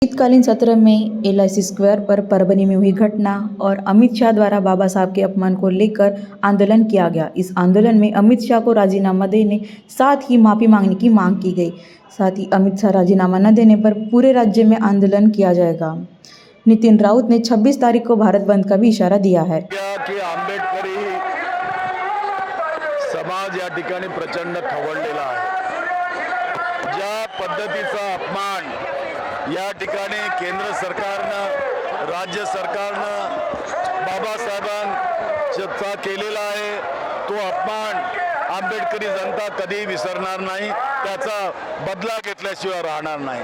शीतकालीन सत्र में एलआईसी स्क्वायर पर परभनी में हुई घटना और अमित शाह द्वारा बाबा साहब के अपमान को लेकर आंदोलन किया गया। इस आंदोलन में अमित शाह को राजीनामा देने साथ ही माफ़ी मांगने की मांग की गई। साथ ही अमित शाह राजीनामा न देने पर पूरे राज्य में आंदोलन किया जाएगा। नितिन राऊत ने 26 तारीख को भारत बंद का भी इशारा दिया है। की आंबेडकरी समाज या ठिकाणी प्रचंड खवळलेला आहे। ज्या पद्धतीचा अपमान या ठिकाणी केंद्र सरकारनं राज्य सरकारनं बाबासाहेबांचा केलेला आहे, तो अपमान आंबेडकरी जनता कधी विसरणार नाही, त्याचा बदला घेतल्याशिवाय राहणार नाही।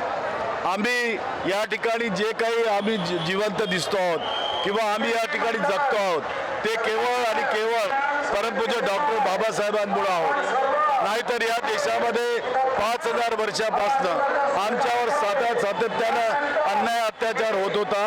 आम्ही या ठिकाणी जे काही आम्ही जिवंत दिसतो आहोत किंवा आम्ही या ठिकाणी जगतो आहोत ते केवळ आणि केवळ परमपूज्य डॉक्टर बाबासाहेबांमुळे आहोत। नाहीतर या देशामध्ये 5000 वर्षापासून आमच्यावर सातत्यानं अन्याय अत्याचार होत होता।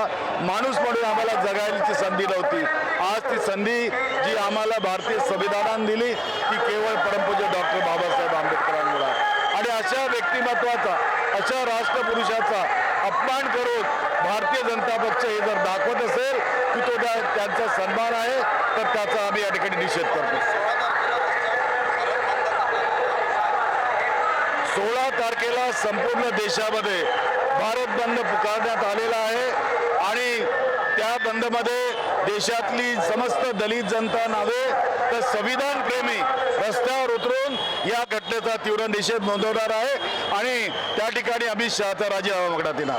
माणूस म्हणून आम्हाला जगायची संधी नव्हती। आज ती संधी जी आम्हाला भारतीय संविधानाने दिली ती केवळ परमपूज्य डॉक्टर बाबासाहेब आंबेडकरांमुळे। आणि अशा व्यक्तिमत्वाचा, अशा राष्ट्रपुरुषाचा अपमान करून भारतीय जनता पक्ष हे जर दाखवत असेल की तो त्यांचा सन्मान आहे तर त्याचा आम्ही या ठिकाणी निषेध करतो। 16 तारखेला संपूर्ण देशामध्ये भारत बंद पुकारण्यात आलेला आहे आणि त्या बंदमध्ये देशातली समस्त दलित जनता नव्हे तर संविधान प्रेमी रस्त्यावर उतरून या घटनेचा तीव्र निषेध नोंदवणार आहे आणि त्या ठिकाणी अमित शहाचा राजीनामा मागण्यात येणार आहे।